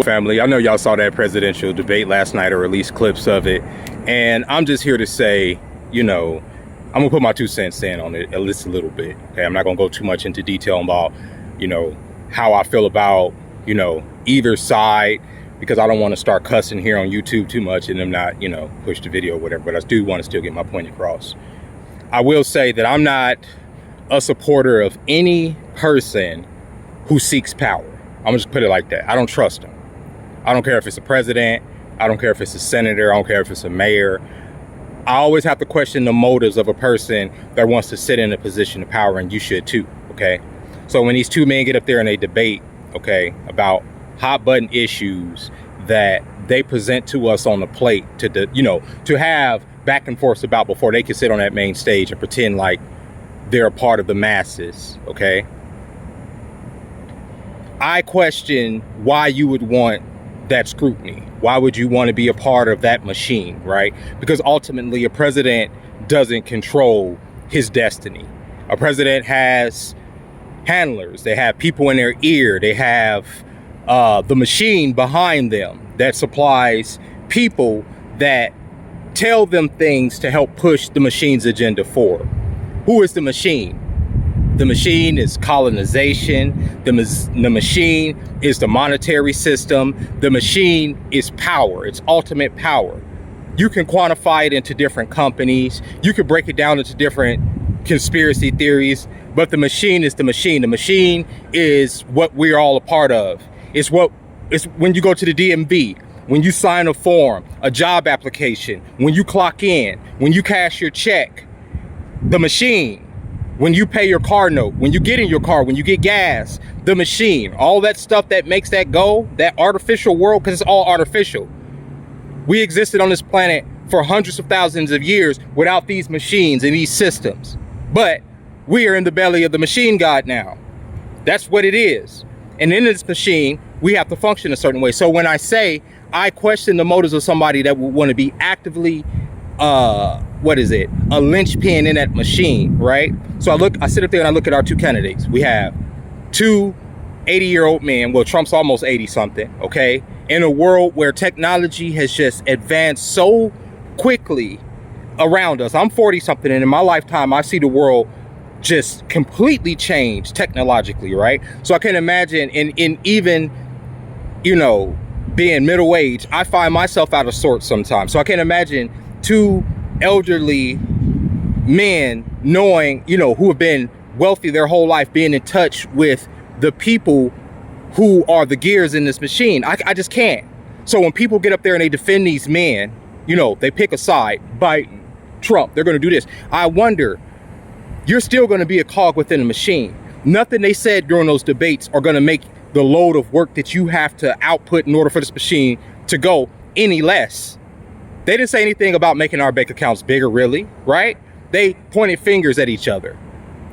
Family, I know y'all saw that presidential debate last night, or at least clips of it, and I'm just here to say, I'm gonna put my 2 cents in on it at least a little bit. Okay, I'm not gonna go too much into detail about, how I feel about, either side, because I don't want to start cussing here on YouTube too much and them not, push the video or whatever. But I do want to still get my point across. I will say that I'm not a supporter of any person who seeks power. I'm gonna just put it like that. I don't trust them. I don't care if it's a president. I don't care if it's a senator. I don't care if it's a mayor. I always have to question the motives of a person that wants to sit in a position of power, and you should too, okay? So when these two men get up there and they debate, okay, about hot button issues that they present to us on the plate to have back and forth about before they can sit on that main stage and pretend like they're a part of the masses, okay? I question why you would want that scrutiny. Why would you want to be a part of that machine, right? Because ultimately a president doesn't control his destiny. A president has handlers. They have people in their ear. They have the machine behind them that supplies people that tell them things to help push the machine's agenda forward. Who is the machine? The machine is colonization. The machine is the monetary system. The machine is power. It's ultimate power. You can quantify it into different companies. You can break it down into different conspiracy theories, but the machine is the machine. The machine is what we're all a part of. It's when you go to the DMV, when you sign a form, a job application, when you clock in, when you cash your check, the machine. When you pay your car note, when you get in your car, when you get gas, the machine, all that stuff that makes that go, that artificial world, because it's all artificial. We existed on this planet for hundreds of thousands of years without these machines and these systems. But we are in the belly of the machine god now. That's what it is. And in this machine, we have to function a certain way. So when I say I question the motives of somebody that would want to be actively a linchpin in that machine, right? So I sit up there and I look at our two candidates. We have two 80-year-old men. Well, Trump's almost 80 something, okay? In a world where technology has just advanced so quickly around us. I'm 40 something, and in my lifetime, I see the world just completely change technologically, right? So I can imagine in even, being middle-aged, I find myself out of sorts sometimes. So I can imagine two elderly men knowing, who have been wealthy their whole life, being in touch with the people who are the gears in this machine. I just can't. So when people get up there and they defend these men, they pick a side, Biden, Trump, they're going to do this. I wonder, you're still going to be a cog within the machine. Nothing they said during those debates are going to make the load of work that you have to output in order for this machine to go any less. They didn't say anything about making our bank accounts bigger, really, right? They pointed fingers at each other.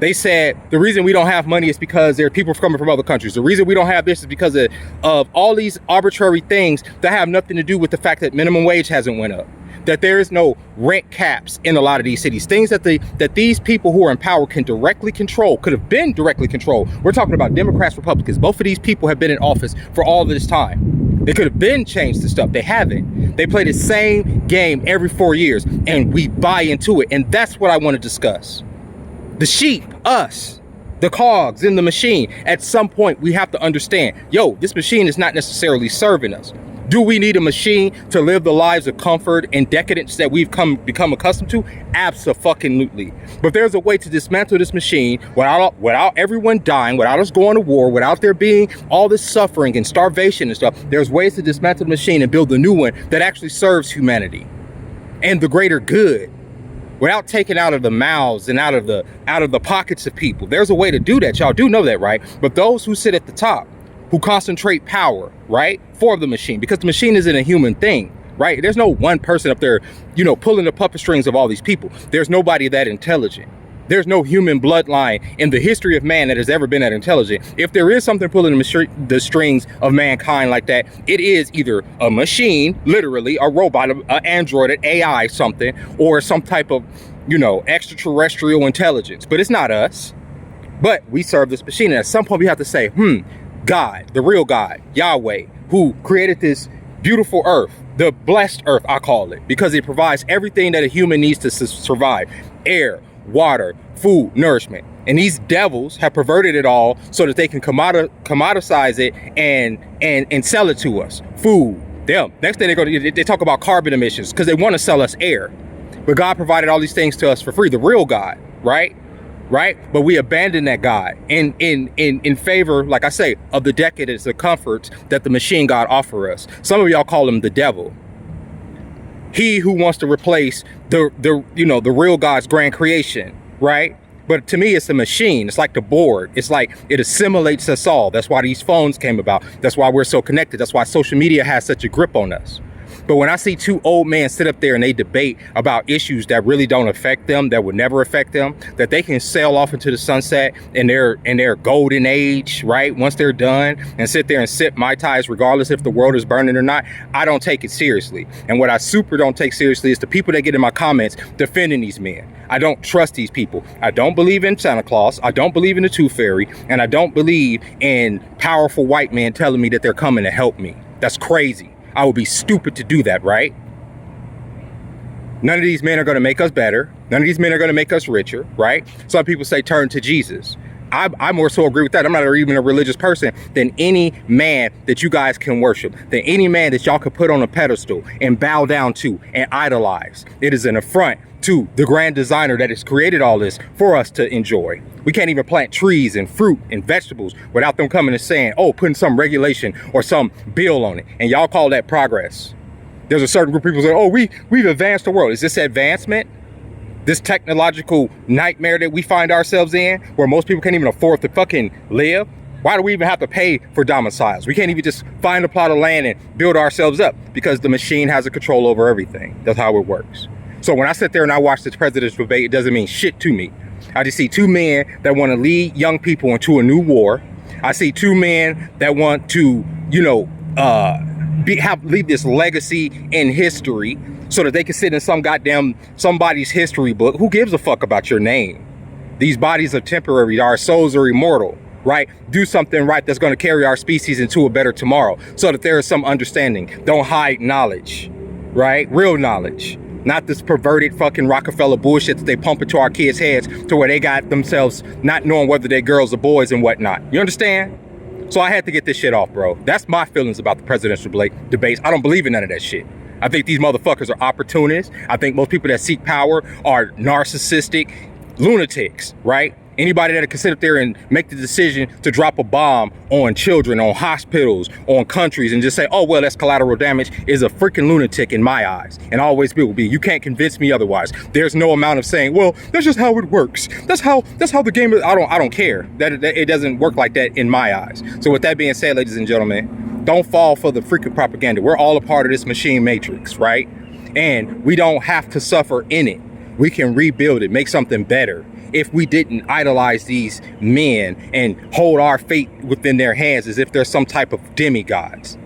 They said the reason we don't have money is because there are people coming from other countries. The reason we don't have this is because of all these arbitrary things that have nothing to do with the fact that minimum wage hasn't went up, that there is no rent caps in a lot of these cities, things that these people who are in power can directly control, could have been directly controlled. We're talking about Democrats, Republicans. Both of these people have been in office for all this time. They could have been changed the stuff. They haven't. They play the same game every 4 years, and we buy into it. And that's what I want to discuss. The sheep, us, the cogs in the machine. At some point, we have to understand, this machine is not necessarily serving us. Do we need a machine to live the lives of comfort and decadence that we've become accustomed to? Abso-fucking-lutely. But there's a way to dismantle this machine without everyone dying, without us going to war, without there being all this suffering and starvation and stuff. There's ways to dismantle the machine and build a new one that actually serves humanity and the greater good, without taking out of the mouths and out of the pockets of people. There's a way to do that. Y'all do know that, right? But those who sit at the top, who concentrate power, right, for the machine, because the machine isn't a human thing, right? There's no one person up there, pulling the puppet strings of all these people. There's nobody that intelligent. There's no human bloodline in the history of man that has ever been that intelligent. If there is something pulling the strings of mankind like that, it is either a machine, literally, a robot, an android, an AI something, or some type of, extraterrestrial intelligence. But it's not us. But we serve this machine. And at some point we have to say, God, the real God, Yahweh, who created this beautiful earth, the blessed earth, I call it, because it provides everything that a human needs to survive: air, water, food, nourishment. And these devils have perverted it all so that they can commoditize it and sell it to us. Food. Them. Next thing they talk about carbon emissions because they want to sell us air. But God provided all these things to us for free, the real God, right? But we abandon that God in favor, like I say, of the decadence, the comforts that the machine God offer us. Some of y'all call him the devil. He who wants to replace the real God's grand creation, right? But to me, it's a machine. It's like the board. It's like it assimilates us all. That's why these phones came about. That's why we're so connected. That's why social media has such a grip on us. But when I see two old men sit up there and they debate about issues that really don't affect them, that would never affect them, that they can sail off into the sunset in their golden age, right? Once they're done, and sit there and sip Mai Tais regardless if the world is burning or not, I don't take it seriously. And what I super don't take seriously is the people that get in my comments defending these men. I don't trust these people. I don't believe in Santa Claus. I don't believe in the Tooth Fairy. And I don't believe in powerful white men telling me that they're coming to help me. That's crazy. I would be stupid to do that, right? None of these men are going to make us better. None of these men are going to make us richer, right? Some people say turn to Jesus. I more so agree with that. I'm not even a religious person than any man that you guys can worship, than any man that y'all could put on a pedestal and bow down to and idolize. It is an affront to the grand designer that has created all this for us to enjoy. We can't even plant trees and fruit and vegetables without them coming and saying, oh, putting some regulation or some bill on it. And y'all call that progress. There's a certain group of people say, oh, we've advanced the world. Is this advancement? This technological nightmare that we find ourselves in, where most people can't even afford to fucking live? Why do we even have to pay for domiciles? We can't even just find a plot of land and build ourselves up because the machine has a control over everything. That's how it works. So when I sit there and I watch this presidential debate, it doesn't mean shit to me. I just see two men that want to lead young people into a new war. I see two men that want to, leave this legacy in history so that they can sit in somebody's history book. Who gives a fuck about your name? These bodies are temporary. Our souls are immortal, right? Do something right that's going to carry our species into a better tomorrow so that there is some understanding. Don't hide knowledge, right? Real knowledge. Not this perverted fucking Rockefeller bullshit that they pump into our kids' heads to where they got themselves not knowing whether they're girls or boys and whatnot. You understand? So I had to get this shit off, bro. That's my feelings about the presidential debates. I don't believe in none of that shit. I think these motherfuckers are opportunists. I think most people that seek power are narcissistic lunatics, right? Anybody that can sit up there and make the decision to drop a bomb on children, on hospitals, on countries, and just say, oh, well, that's collateral damage, is a freaking lunatic in my eyes, and always will be. You can't convince me otherwise. There's no amount of saying, well, that's just how it works. That's how the game is. I don't care. That it doesn't work like that in my eyes. So with that being said, ladies and gentlemen, don't fall for the freaking propaganda. We're all a part of this machine matrix, right? And we don't have to suffer in it. We can rebuild it, make something better. If we didn't idolize these men and hold our fate within their hands as if they're some type of demigods.